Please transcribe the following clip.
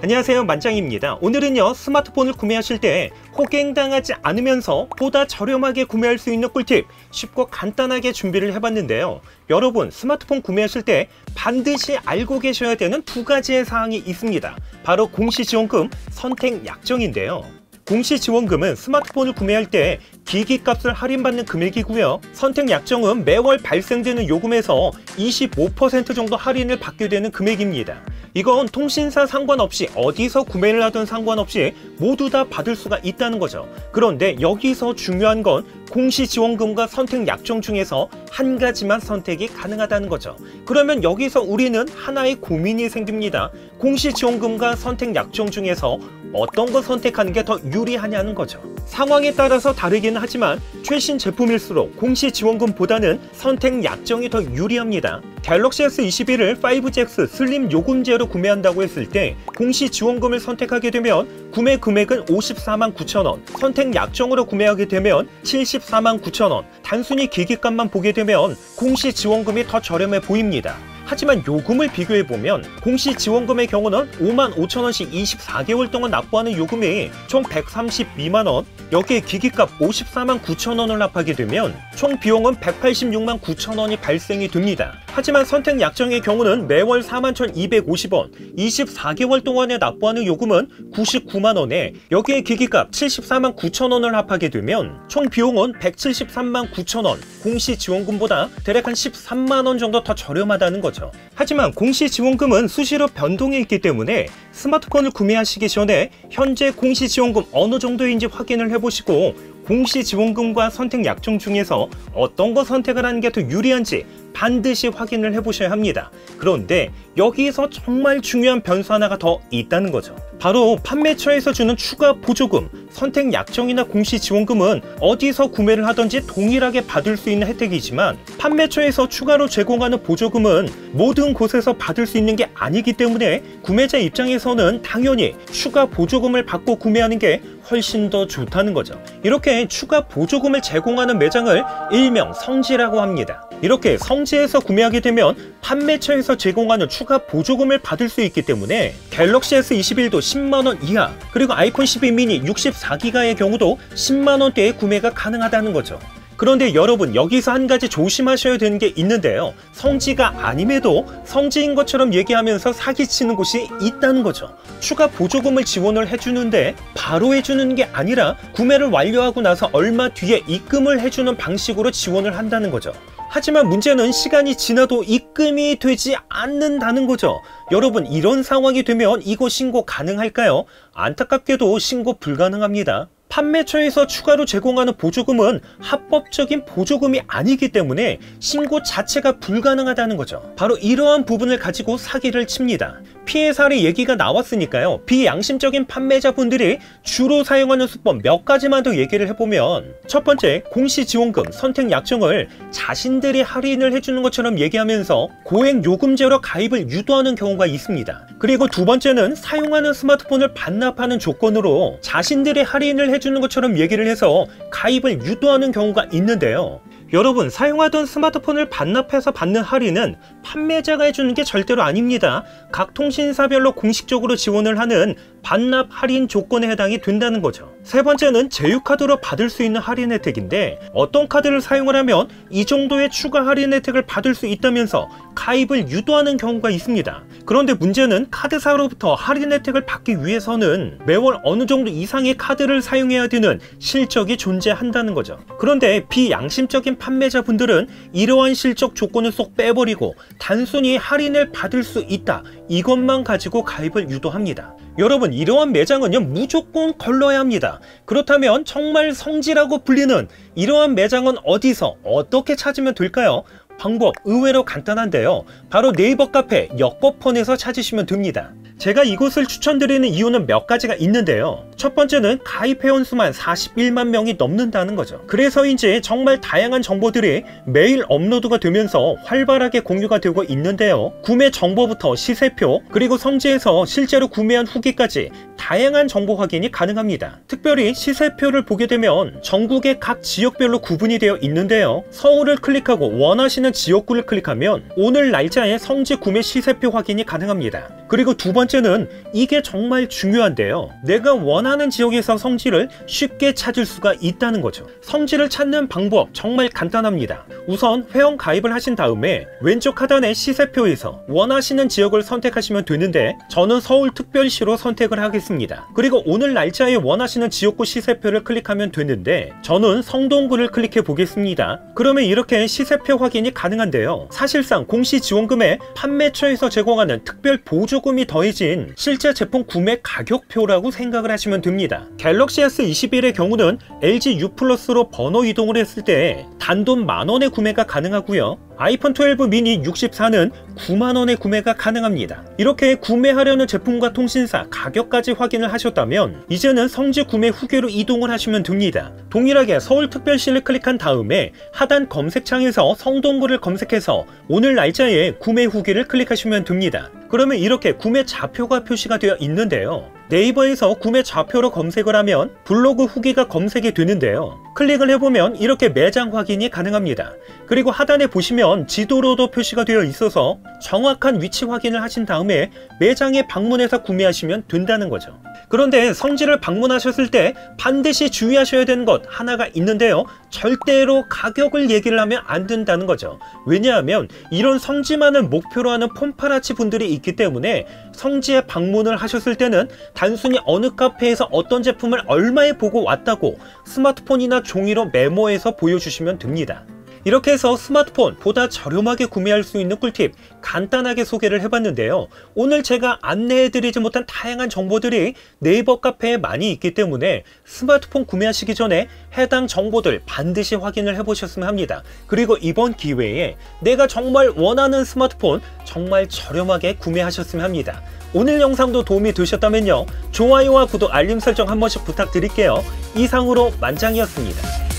안녕하세요, 만장입니다. 오늘은요, 스마트폰을 구매하실 때 호갱당하지 않으면서 보다 저렴하게 구매할 수 있는 꿀팁 쉽고 간단하게 준비를 해봤는데요. 여러분, 스마트폰 구매하실 때 반드시 알고 계셔야 되는 두 가지의 사항이 있습니다. 바로 공시지원금, 선택약정인데요. 공시지원금은 스마트폰을 구매할 때 기기값을 할인받는 금액이고요. 선택약정은 매월 발생되는 요금에서 25% 정도 할인을 받게 되는 금액입니다. 이건 통신사 상관없이 어디서 구매를 하든 상관없이 모두 다 받을 수가 있다는 거죠. 그런데 여기서 중요한 건 공시지원금과 선택약정 중에서 한 가지만 선택이 가능하다는 거죠. 그러면 여기서 우리는 하나의 고민이 생깁니다. 공시지원금과 선택약정 중에서 어떤 거 선택하는 게 더 유리하냐는 거죠. 상황에 따라서 다르기는 하지만 최신 제품일수록 공시지원금보다는 선택약정이 더 유리합니다. 갤럭시 S21을 5GX 슬림 요금제로 구매한다고 했을 때 공시지원금을 선택하게 되면 구매 금액은 549,000원, 선택약정으로 구매하게 되면 749,000원, 단순히 기기값만 보게 되면 공시지원금이 더 저렴해 보입니다. 하지만 요금을 비교해보면 공시지원금의 경우는 55,000원씩 24개월 동안 납부하는 요금이 총 132만원, 여기에 기기값 549,000원을 납하게 되면 총 비용은 186만9천원이 발생이 됩니다. 하지만 선택약정의 경우는 매월 41,250원, 24개월 동안에 납부하는 요금은 99만원에 여기에 기기값 749,000원을 합하게 되면 총 비용은 173만9천원, 공시지원금보다 대략 한 13만원 정도 더 저렴하다는 거죠. 하지만 공시지원금은 수시로 변동이 있기 때문에 스마트폰을 구매하시기 전에 현재 공시지원금 어느 정도인지 확인을 해보시고 공시지원금과 선택약정 중에서 어떤 거 선택을 하는 게 더 유리한지 반드시 확인을 해보셔야 합니다. 그런데 여기서 정말 중요한 변수 하나가 더 있다는 거죠. 바로 판매처에서 주는 추가 보조금, 선택약정이나 공시지원금은 어디서 구매를 하든지 동일하게 받을 수 있는 혜택이지만 판매처에서 추가로 제공하는 보조금은 모든 곳에서 받을 수 있는 게 아니기 때문에 구매자 입장에서는 당연히 추가 보조금을 받고 구매하는 게 훨씬 더 좋다는 거죠. 이렇게 추가 보조금을 제공하는 매장을 일명 성지라고 합니다. 이렇게 성지에서 구매하게 되면 판매처에서 제공하는 추가 보조금을 받을 수 있기 때문에 갤럭시 S21도 10만원 이하, 그리고 아이폰 12 미니 64기가의 경우도 10만원대에 구매가 가능하다는 거죠. 그런데 여러분, 여기서 한 가지 조심하셔야 되는 게 있는데요. 성지가 아님에도 성지인 것처럼 얘기하면서 사기치는 곳이 있다는 거죠. 추가 보조금을 지원을 해주는데 바로 해주는 게 아니라 구매를 완료하고 나서 얼마 뒤에 입금을 해주는 방식으로 지원을 한다는 거죠. 하지만 문제는 시간이 지나도 입금이 되지 않는다는 거죠. 여러분, 이런 상황이 되면 이거 신고 가능할까요? 안타깝게도 신고 불가능합니다. 판매처에서 추가로 제공하는 보조금은 합법적인 보조금이 아니기 때문에 신고 자체가 불가능하다는 거죠. 바로 이러한 부분을 가지고 사기를 칩니다. 피해 사례 얘기가 나왔으니까요. 비양심적인 판매자분들이 주로 사용하는 수법 몇 가지만 더 얘기를 해보면, 첫 번째, 공시지원금, 선택약정을 자신들이 할인을 해주는 것처럼 얘기하면서 고액요금제로 가입을 유도하는 경우가 있습니다. 그리고 두 번째는 사용하는 스마트폰을 반납하는 조건으로 자신들이 할인을 해주는 것처럼 얘기를 해서 가입을 유도하는 경우가 있는데요. 여러분, 사용하던 스마트폰을 반납해서 받는 할인은 판매자가 해주는 게 절대로 아닙니다. 각 통신사별로 공식적으로 지원을 하는 반납 할인 조건에 해당이 된다는 거죠. 세 번째는 제휴카드로 받을 수 있는 할인 혜택인데, 어떤 카드를 사용을 하면 이 정도의 추가 할인 혜택을 받을 수 있다면서 가입을 유도하는 경우가 있습니다. 그런데 문제는 카드사로부터 할인 혜택을 받기 위해서는 매월 어느 정도 이상의 카드를 사용해야 되는 실적이 존재한다는 거죠. 그런데 비양심적인 판매자분들은 이러한 실적 조건을 쏙 빼버리고 단순히 할인을 받을 수 있다, 이것만 가지고 가입을 유도합니다. 여러분, 이러한 매장은요, 무조건 걸러야 합니다. 그렇다면 정말 성지라고 불리는 이러한 매장은 어디서 어떻게 찾으면 될까요? 방법 의외로 간단한데요. 바로 네이버 카페 역거폰에서 찾으시면 됩니다. 제가 이곳을 추천드리는 이유는 몇 가지가 있는데요. 첫 번째는 가입 회원수만 41만 명이 넘는다는 거죠. 그래서인지 정말 다양한 정보들이 매일 업로드가 되면서 활발하게 공유가 되고 있는데요. 구매 정보부터 시세표, 그리고 성지에서 실제로 구매한 후기까지 다양한 정보 확인이 가능합니다. 특별히 시세표를 보게 되면 전국의 각 지역별로 구분이 되어 있는데요. 서울을 클릭하고 원하시는 원하시는 지역구를 클릭하면 오늘 날짜의 성지 구매 시세표 확인이 가능합니다. 그리고 두 번째는 이게 정말 중요한데요. 내가 원하는 지역에서 성지를 쉽게 찾을 수가 있다는 거죠. 성지를 찾는 방법 정말 간단합니다. 우선 회원 가입을 하신 다음에 왼쪽 하단의 시세표에서 원하시는 지역을 선택하시면 되는데 저는 서울특별시로 선택을 하겠습니다. 그리고 오늘 날짜에 원하시는 지역구 시세표를 클릭하면 되는데 저는 성동구를 클릭해 보겠습니다. 그러면 이렇게 시세표 확인이 가능한데요. 사실상 공시지원금에 판매처에서 제공하는 특별 보조금이 더해진 실제 제품 구매 가격표라고 생각을 하시면 됩니다. 갤럭시 S21의 경우는 LG U 플러스로 번호 이동을 했을 때 단돈 만원의 구매가 가능하고요. 아이폰 12 미니 64는 9만원의 구매가 가능합니다. 이렇게 구매하려는 제품과 통신사 가격까지 확인을 하셨다면 이제는 성지 구매 후기로 이동을 하시면 됩니다. 동일하게 서울특별시를 클릭한 다음에 하단 검색창에서 성동구를 검색해서 오늘 날짜에 구매 후기를 클릭하시면 됩니다. 그러면 이렇게 구매 좌표가 표시가 되어 있는데요. 네이버에서 구매 좌표로 검색을 하면 블로그 후기가 검색이 되는데요. 클릭을 해보면 이렇게 매장 확인이 가능합니다. 그리고 하단에 보시면 지도로도 표시가 되어 있어서 정확한 위치 확인을 하신 다음에 매장에 방문해서 구매하시면 된다는 거죠. 그런데 성지를 방문하셨을 때 반드시 주의하셔야 되는 것 하나가 있는데요. 절대로 가격을 얘기를 하면 안 된다는 거죠. 왜냐하면 이런 성지만을 목표로 하는 폰파라치 분들이 있기 때문에 성지에 방문을 하셨을 때는 단순히 어느 카페에서 어떤 제품을 얼마에 보고 왔다고 스마트폰이나 종이로 메모해서 보여주시면 됩니다. 이렇게 해서 스마트폰 보다 저렴하게 구매할 수 있는 꿀팁 간단하게 소개를 해봤는데요. 오늘 제가 안내해드리지 못한 다양한 정보들이 네이버 카페에 많이 있기 때문에 스마트폰 구매하시기 전에 해당 정보들 반드시 확인을 해보셨으면 합니다. 그리고 이번 기회에 내가 정말 원하는 스마트폰 정말 저렴하게 구매하셨으면 합니다. 오늘 영상도 도움이 되셨다면요. 좋아요와 구독, 알림 설정 한 번씩 부탁드릴게요. 이상으로 만장이었습니다.